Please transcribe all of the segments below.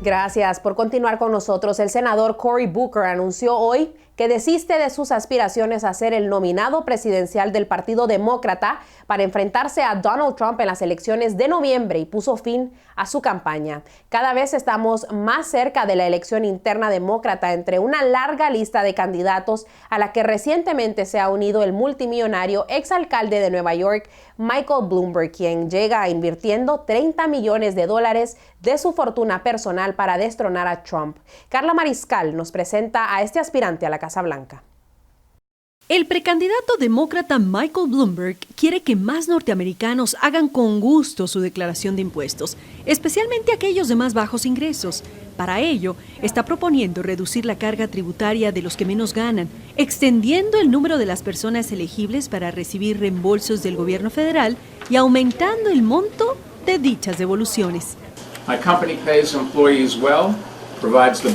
Gracias por continuar con nosotros. El senador Cory Booker anunció hoy que desiste de sus aspiraciones a ser el nominado presidencial del Partido Demócrata para enfrentarse a Donald Trump en las elecciones de noviembre y puso fin a su campaña. Cada vez estamos más cerca de la elección interna demócrata entre una larga lista de candidatos a la que recientemente se ha unido el multimillonario exalcalde de Nueva York, Michael Bloomberg, quien llega invirtiendo $30 millones de su fortuna personal para destronar a Trump. Carla Mariscal nos presenta a este aspirante a la Casa Blanca. El precandidato demócrata Michael Bloomberg quiere que más norteamericanos hagan con gusto su declaración de impuestos, especialmente aquellos de más bajos ingresos. Para ello, está proponiendo reducir la carga tributaria de los que menos ganan, extendiendo el número de las personas elegibles para recibir reembolsos del gobierno federal y aumentando el monto de dichas devoluciones. My company pays employees well, provides the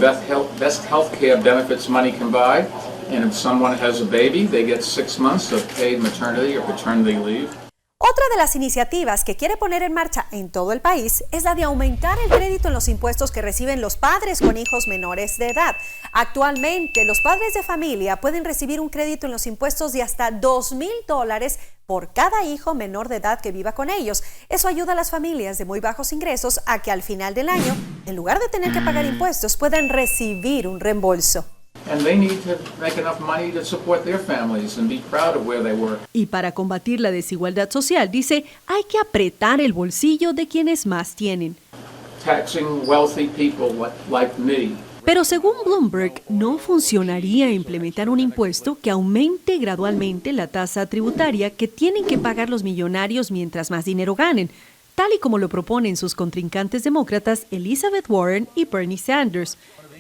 best health care benefits money can buy, and if someone has a baby, they get 6 months of paid maternity or paternity leave. Otra de las iniciativas que quiere poner en marcha en todo el país es la de aumentar el crédito en los impuestos que reciben los padres con hijos menores de edad. Actualmente, los padres de familia pueden recibir un crédito en los impuestos de hasta $2,000 por cada hijo menor de edad que viva con ellos. Eso ayuda a las familias de muy bajos ingresos a que al final del año, en lugar de tener que pagar impuestos, puedan recibir un reembolso. Y para combatir la desigualdad social, dice, hay que apretar el bolsillo de quienes más tienen. Pero según Bloomberg, no funcionaría implementar un impuesto que aumente gradualmente la tasa tributaria que tienen que pagar los millonarios mientras más dinero ganen, tal y como lo proponen sus contrincantes demócratas Elizabeth Warren y Bernie Sanders.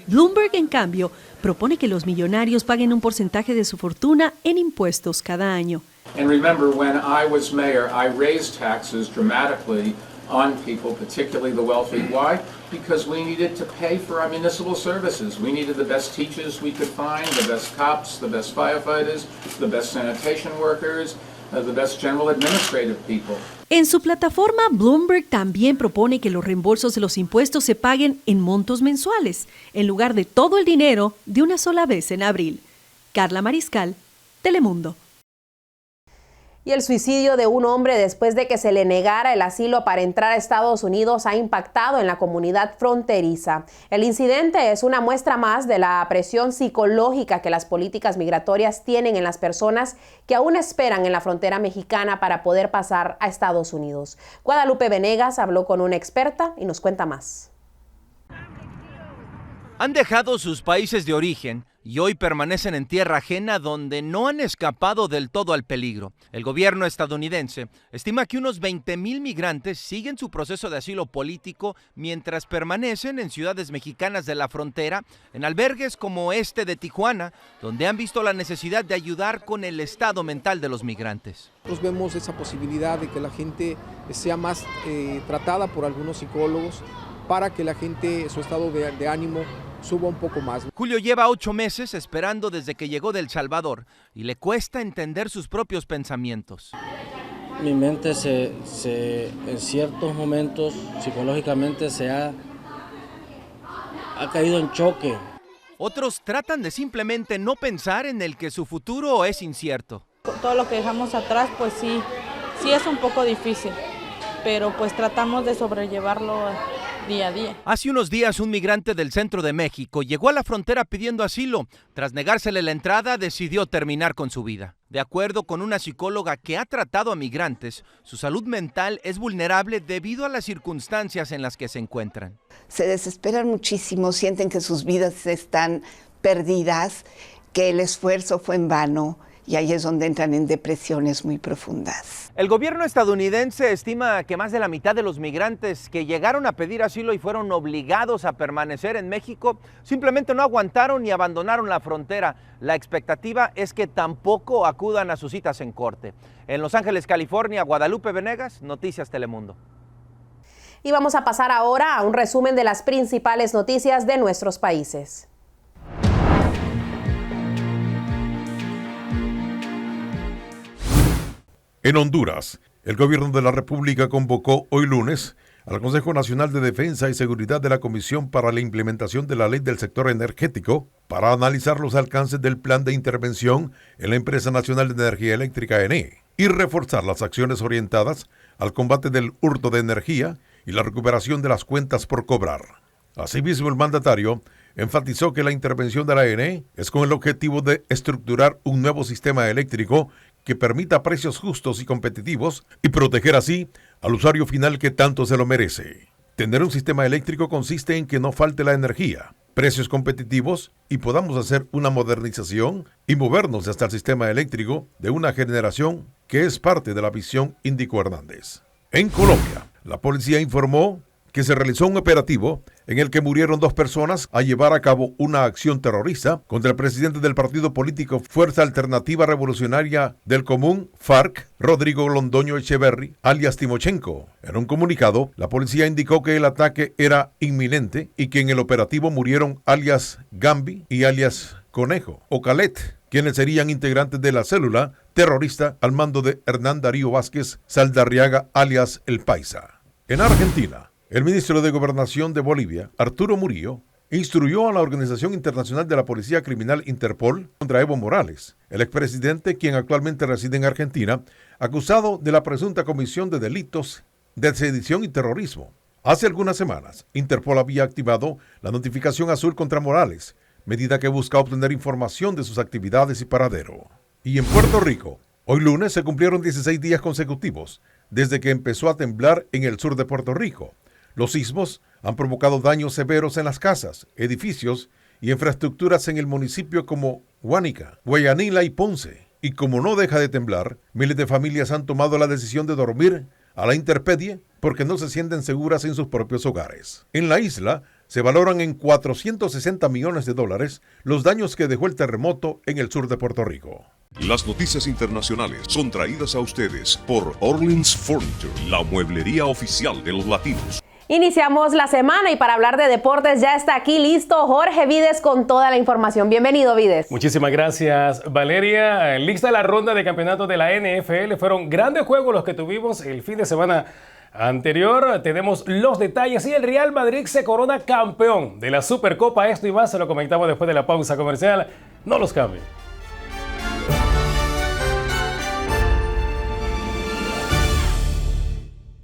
Bloomberg, en cambio, propone que los millonarios paguen un porcentaje de su fortuna en impuestos cada año. And remember, when I was mayor, I raised taxes dramatically on people, particularly the wealthy. Why? Because we needed to pay for our municipal services. We needed the best teachers we could find, the best cops, the best firefighters, the best sanitation workers, the best general administrative people. En su plataforma, Bloomberg también propone que los reembolsos de los impuestos se paguen en montos mensuales, en lugar de todo el dinero de una sola vez en abril. Carla Mariscal, Telemundo. Y el suicidio de un hombre después de que se le negara el asilo para entrar a Estados Unidos ha impactado en la comunidad fronteriza. El incidente es una muestra más de la presión psicológica que las políticas migratorias tienen en las personas que aún esperan en la frontera mexicana para poder pasar a Estados Unidos. Guadalupe Venegas habló con una experta y nos cuenta más. Han dejado sus países de origen y hoy permanecen en tierra ajena donde no han escapado del todo al peligro. El gobierno estadounidense estima que unos 20,000 migrantes siguen su proceso de asilo político mientras permanecen en ciudades mexicanas de la frontera, en albergues como este de Tijuana, donde han visto la necesidad de ayudar con el estado mental de los migrantes. Nosotros vemos esa posibilidad de que la gente sea más tratada por algunos psicólogos para que la gente, su estado de ánimo suba un poco más. Julio lleva 8 meses esperando desde que llegó de El Salvador y le cuesta entender sus propios pensamientos. Mi mente en ciertos momentos psicológicamente ha caído en choque. Otros tratan de simplemente no pensar en el que su futuro es incierto. Todo lo que dejamos atrás, pues sí es un poco difícil, pero pues tratamos de sobrellevarlo día a día. Hace unos días un migrante del centro de México llegó a la frontera pidiendo asilo. Tras negársele la entrada, decidió terminar con su vida. De acuerdo con una psicóloga que ha tratado a migrantes, su salud mental es vulnerable debido a las circunstancias en las que se encuentran. Se desesperan muchísimo, sienten que sus vidas están perdidas, que el esfuerzo fue en vano. Y ahí es donde entran en depresiones muy profundas. El gobierno estadounidense estima que más de la mitad de los migrantes que llegaron a pedir asilo y fueron obligados a permanecer en México simplemente no aguantaron y abandonaron la frontera. La expectativa es que tampoco acudan a sus citas en corte. En Los Ángeles, California, Guadalupe Venegas, Noticias Telemundo. Y vamos a pasar ahora a un resumen de las principales noticias de nuestros países. En Honduras, el gobierno de la República convocó hoy lunes al Consejo Nacional de Defensa y Seguridad de la Comisión para la Implementación de la Ley del Sector Energético para analizar los alcances del plan de intervención en la Empresa Nacional de Energía Eléctrica, ENE, y reforzar las acciones orientadas al combate del hurto de energía y la recuperación de las cuentas por cobrar. Asimismo, el mandatario enfatizó que la intervención de la ENE es con el objetivo de estructurar un nuevo sistema eléctrico que permita precios justos y competitivos y proteger así al usuario final que tanto se lo merece. Tener un sistema eléctrico consiste en que no falte la energía, precios competitivos y podamos hacer una modernización y movernos hasta el sistema eléctrico de una generación que es parte de la visión, indicó Hernández. En Colombia, la policía informó que se realizó un operativo en el que murieron 2 personas a llevar a cabo una acción terrorista contra el presidente del partido político Fuerza Alternativa Revolucionaria del Común, FARC, Rodrigo Londoño Echeverry, alias Timochenko. En un comunicado, la policía indicó que el ataque era inminente y que en el operativo murieron alias Gambi y alias Conejo o Calet, quienes serían integrantes de la célula terrorista al mando de Hernán Darío Vázquez Saldarriaga, alias El Paisa. En Argentina, el ministro de Gobernación de Bolivia, Arturo Murillo, instruyó a la Organización Internacional de la Policía Criminal Interpol contra Evo Morales, el expresidente quien actualmente reside en Argentina, acusado de la presunta comisión de delitos de sedición y terrorismo. Hace algunas semanas, Interpol había activado la notificación azul contra Morales, medida que busca obtener información de sus actividades y paradero. Y en Puerto Rico, hoy lunes se cumplieron 16 días consecutivos desde que empezó a temblar en el sur de Puerto Rico. Los sismos han provocado daños severos en las casas, edificios y infraestructuras en el municipio como Guánica, Guayanila y Ponce. Y como no deja de temblar, miles de familias han tomado la decisión de dormir a la intemperie porque no se sienten seguras en sus propios hogares. En la isla se valoran en $460 millones los daños que dejó el terremoto en el sur de Puerto Rico. Las noticias internacionales son traídas a ustedes por Orleans Furniture, la mueblería oficial de los latinos. Iniciamos la semana y para hablar de deportes ya está aquí listo Jorge Vides con toda la información. Bienvenido, Vides. Muchísimas gracias, Valeria. Lista la ronda de campeonato de la NFL. Fueron grandes juegos los que tuvimos el fin de semana anterior. Tenemos los detalles y el Real Madrid se corona campeón de la Supercopa. Esto y más se lo comentamos después de la pausa comercial. No los cambien.